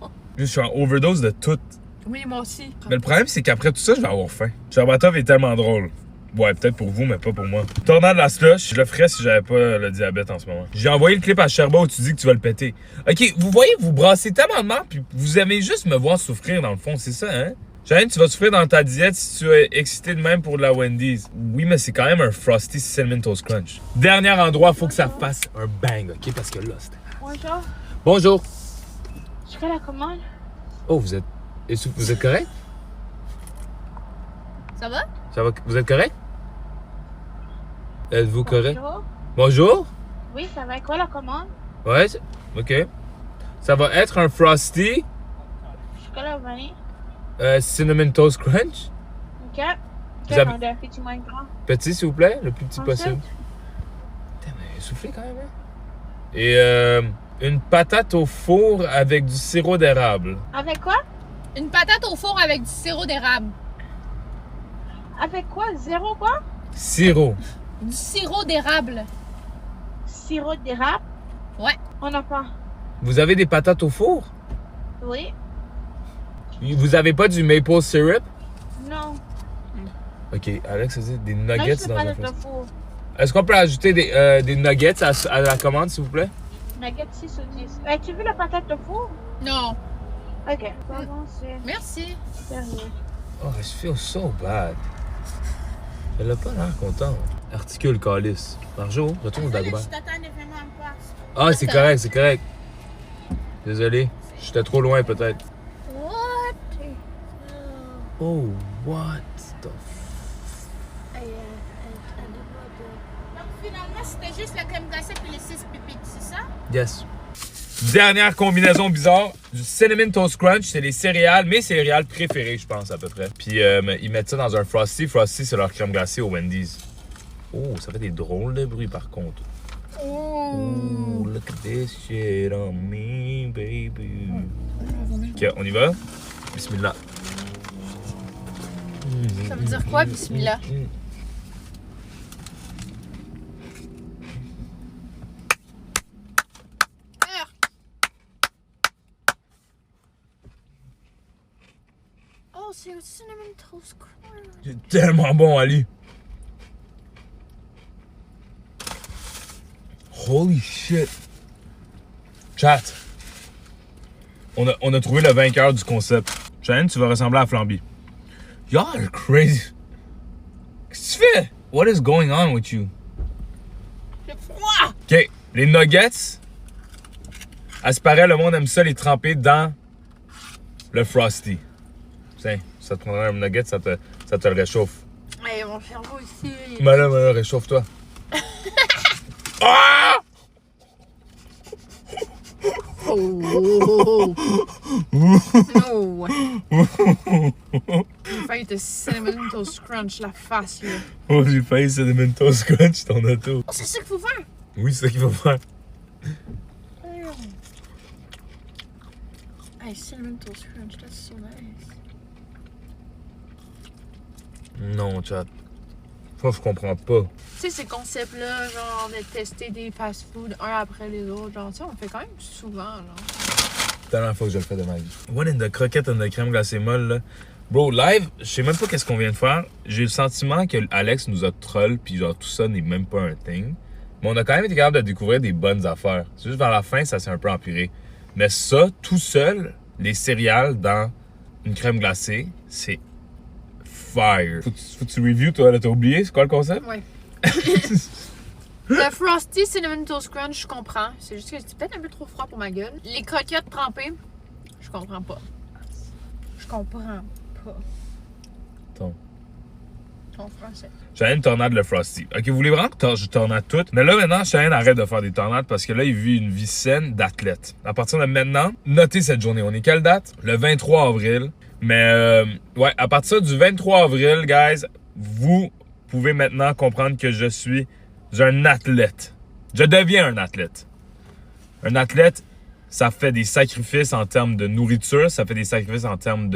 con. Je suis en overdose de tout. Oui, moi aussi. Mais le problème, c'est qu'après tout ça, je vais avoir faim. Sherbatov est tellement drôle. Ouais, peut-être pour vous, mais pas pour moi. Tornade de la slush, je le ferais si j'avais pas le diabète en ce moment. J'ai envoyé le clip à Sherba où tu dis que tu vas le péter. Ok, vous voyez, vous brassez tellement de marde, puis vous aimez juste me voir souffrir dans le fond, c'est ça, hein? Cheyenne, tu vas souffrir dans ta diète si tu es excité de même pour de la Wendy's. Oui, mais c'est quand même un Frosty Cinnamon Toast Crunch. Dernier endroit, faut que ça fasse un bang, ok? Parce que là, c'était... Bonjour. Bonjour. Je fais la commande. Oh, vous êtes correct? Ça va? Ça va? Vous êtes correct? Êtes-vous correct? Bonjour. Bonjour? Oui, ça va être quoi la commande? Ouais, ok. Ça va être un Frosty Chocolat vanille. Cinnamon Toast Crunch. Ok. Vous avez- Un petit moins grand. Petit, s'il vous plaît, le plus petit Ensuite? possible. Putain, mais soufflez quand même, hein? Et une patate au four avec du sirop d'érable. Avec quoi? Une patate au four avec du sirop d'érable. Avec quoi? Zéro quoi? Sirop. Du sirop d'érable. Sirop d'érable? Ouais. On n'a pas. Vous avez des patates au four? Oui. Vous avez pas du maple syrup? Non. Ok, Alex a dit des Là, nuggets je sais dans pas un de Frosty. four. Est-ce qu'on peut ajouter des nuggets à la commande, s'il vous plaît? Nuggets 6 ou 10. As-tu vu la patate de four? Non. Ok. Pardon, c'est Merci. sérieux. Oh, I feel so bad. Elle a pas l'air contente. Articule, calice. Marjo, retourne au Dagobah. Je t'attendais vraiment en place. Ah, c'est correct, c'est correct. Désolé, j'étais trop loin peut-être. What? Oh, what the Donc finalement, c'était juste la crème glacée puis les 6 pépites, c'est ça? Yes. Dernière combinaison bizarre, du Cinnamon Toast Crunch, c'est les céréales, mes céréales préférées, je pense, à peu près. Puis ils mettent ça dans un Frosty. Frosty, c'est leur crème glacée au Wendy's. Oh, ça fait des drôles de bruits, par contre. Oh, look at this shit on me, baby. Ok, on y va? Bismillah. Ça veut dire quoi, bismillah? Oh, c'est un cinnamon toast crunch. C'est tellement bon, Ali. Holy shit. Chat. On a trouvé le vainqueur du concept. Cheyenne, tu vas ressembler à Flamby. Y'all are crazy. Qu'est-ce que tu fais? What is going on with you? J'ai froid! OK. Les nuggets. À ce paraît, le monde aime ça les tremper dans le Frosty. Tiens, ça te prendra un nugget, ça te le réchauffe. Hey, mon cerveau ici. Mais là, réchauffe-toi. Ah! Oh! No! J'ai failli te cinnamon toast crunch la face, là. Oh, j'ai failli Cinnamon Toast Crunch ton auto. Oh, c'est ça qu'il faut faire! Oui, c'est ça qu'il faut faire. Hey, cinnamon toast crunch, that's so nice. Non, chat. Ça, je comprends pas. Tu sais, ces concepts-là, genre de tester des fast-food un après les autres, genre, tu sais, on fait quand même souvent, là. C'est la dernière fois que je le fais de ma vie. One in the croquette and the crème glacée molle, là. Bro, live, je sais même pas qu'est-ce qu'on vient de faire. J'ai le sentiment que Alex nous a troll, puis genre, tout ça n'est même pas un thing. Mais on a quand même été capable de découvrir des bonnes affaires. C'est juste vers la fin, ça s'est un peu empiré. Mais ça, tout seul, les céréales dans une crème glacée, c'est fire. Faut que tu review, toi, là, t'as oublié? C'est quoi le concept? Ouais. Le Frosty Cinnamon Toast Crunch, je comprends. C'est juste que c'est peut-être un peu trop froid pour ma gueule. Les croquettes trempées, je comprends pas. Je comprends pas. Ton français. Cheyenne tornade le Frosty. Ok, vous voulez vraiment que je tornade tout? Mais là, maintenant, Cheyenne arrête de faire des tornades parce que là, il vit une vie saine d'athlète. À partir de maintenant, notez cette journée. On est quelle date? Le 23 avril. Mais, ouais, à partir du 23 avril, guys, vous pouvez maintenant comprendre que je suis un athlète. Je deviens un athlète. Un athlète, ça fait des sacrifices en termes de nourriture, ça fait des sacrifices en termes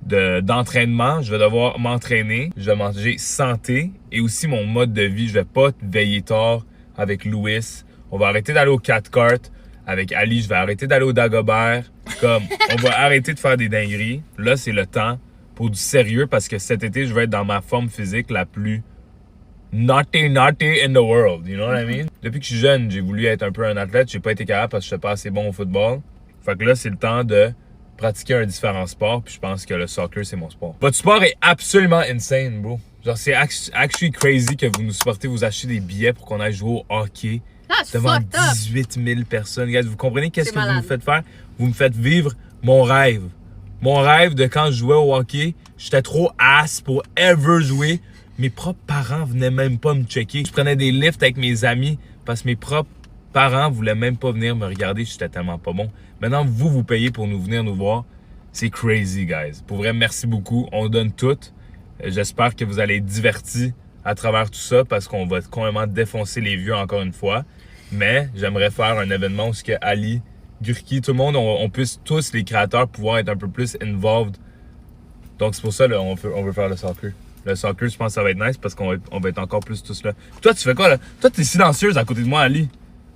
d'entraînement. Je vais devoir m'entraîner, je vais manger santé et aussi mon mode de vie. Je vais pas veiller tard avec Louis. On va arrêter d'aller au 4-kart avec Ali. Je vais arrêter d'aller au Dagobert. Comme, on va arrêter de faire des dingueries. Là, c'est le temps pour du sérieux parce que cet été, je vais être dans ma forme physique la plus naughty in the world. You know what I mean? Depuis que je suis jeune, j'ai voulu être un peu un athlète. J'ai pas été capable parce que je suis pas assez bon au football. Fait que là, c'est le temps de pratiquer un différent sport, puis je pense que le soccer, c'est mon sport. Votre sport est absolument insane, bro. Genre, c'est actually crazy que vous nous supportez, vous achetez des billets pour qu'on aille jouer au hockey devant 18 000 personnes. Guys, vous comprenez qu'est-ce que vous me faites faire? Vous me faites vivre mon rêve. Mon rêve de quand je jouais au hockey, j'étais trop ass pour ever jouer. Mes propres parents venaient même pas me checker. Je prenais des lifts avec mes amis parce que mes propres parents voulaient même pas venir me regarder, j'étais tellement pas bon. Maintenant, vous payez pour venir nous voir. C'est crazy, guys. Pour vrai, merci beaucoup. On donne tout. J'espère que vous allez être divertis à travers tout ça parce qu'on va complètement défoncer les vieux encore une fois. Mais j'aimerais faire un événement où ce que Ali, Gurki, tout le monde, on puisse tous, les créateurs, pouvoir être un peu plus involved. Donc, c'est pour ça, là, on veut faire le soccer. Le soccer, je pense que ça va être nice parce qu'on va être encore plus tous là. Toi, tu fais quoi, là? Toi, t'es silencieuse à côté de moi, Ali.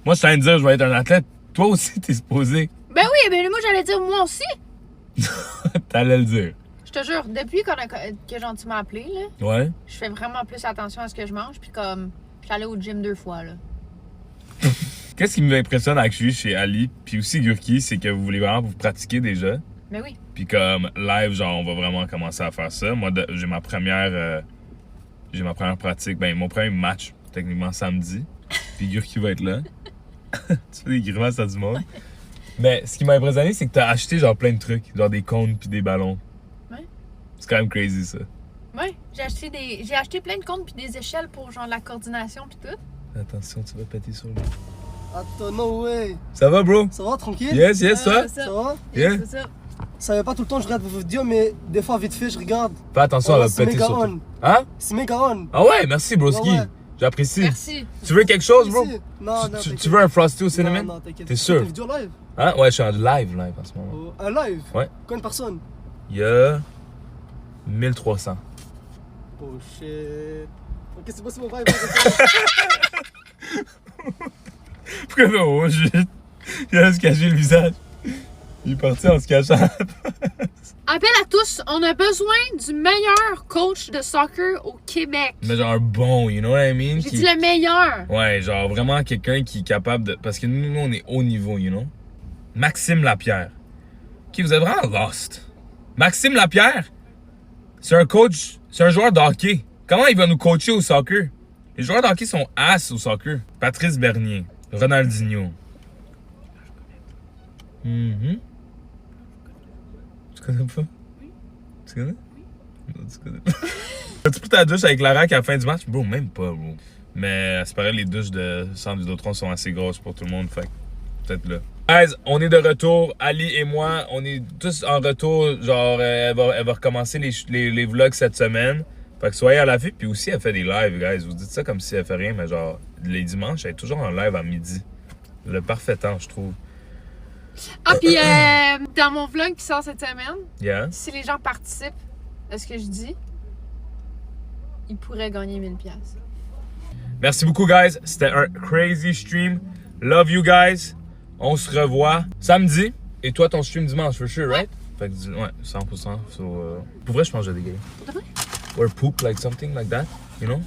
Moi, je suis en train de dire, je vais être un athlète. Toi aussi, t'es supposé. Ben oui, ben moi, j'allais dire moi aussi. T'allais le dire. Je te jure, depuis que Jean-Tu m'a appelé, là, Ouais. je fais vraiment plus attention à ce que je mange. Puis comme, je suis allée au gym 2 fois, là. Qu'est-ce qui m'impressionne actually chez Ali, puis aussi Gurki, c'est que vous voulez vraiment vous pratiquer déjà. Ben oui. Puis comme live, genre, on va vraiment commencer à faire ça. Moi, j'ai ma première pratique, ben mon premier match, techniquement samedi. Puis Gurki va être là. Tu fais des grimaces à du monde. Mais ce qui m'a impressionné, c'est que t'as acheté genre plein de trucs, genre des cônes puis des ballons. Ouais. C'est quand même crazy ça. Ouais, j'ai acheté plein de comptes puis des échelles pour genre la coordination puis tout. Attention, tu vas péter sur lui. Attends, no way. Ça va, bro? Ça va, tranquille? Yes, yes, toi? Ça va? Yeah. C'est ça. Ça va pas tout le temps, je regarde vos vidéos, mais des fois, vite fait, je regarde. Fais attention, Oh, elle va c'est péter méga sur toi. on. Hein? C'est méga on. Ah ouais, merci, broski. Ouais, ouais. J'apprécie. Merci. Tu veux quelque chose, bro? Ici. Non, non, Tu veux un frosty au cinnamon? Non, non, t'inquiète. T'es sûr? Des vidéos live? Hein? Ouais, je suis en live en ce moment. Oh, un live? Ouais. Combien de personnes? Il y a 1300. Oh shit. Ok, c'est bon, vibe. Pourquoi non, juste? Il a se cacher le visage. Il est parti en se cachant. Appel à tous, on a besoin du meilleur coach de soccer au Québec. Mais genre un bon, you know what I mean? J'ai dit le meilleur. Ouais, genre vraiment quelqu'un qui est capable de... Parce que nous, on est haut niveau, you know? Maxime Lapierre. Qui vous êtes vraiment lost. Maxime Lapierre, c'est un coach, c'est un joueur de hockey. Comment il va nous coacher au soccer? Les joueurs de hockey sont ass au soccer. Patrice Bernier, Ronaldinho. Tu connais pas? Oui. Tu connais? Oui. Non, tu connais pas. As-tu pris ta douche avec Larac à la fin du match? Bro, même pas, bro. Mais c'est pareil, les douches de Centre Vidéotron sont assez grosses pour tout le monde, fait que peut-être là. Guys, on est de retour. Ali et moi, on est tous en retour. Genre, elle va recommencer les vlogs cette semaine. Fait que soyez à l'affût. Puis aussi, elle fait des lives, guys. Vous dites ça comme si elle fait rien, mais genre, les dimanches, elle est toujours en live à midi. Le parfait temps, je trouve. Ah, puis dans mon vlog qui sort cette semaine, Yeah. si les gens participent à ce que je dis, ils pourraient gagner 1000$. Merci beaucoup, guys. C'était un crazy stream. Love you, guys. On se revoit samedi. Et toi, ton stream dimanche, for sure, right? Fait que, ouais, 100%. So, pour vrai, je pense que j'ai des gars. Pour de vrai? Or poop, like something like that, you know?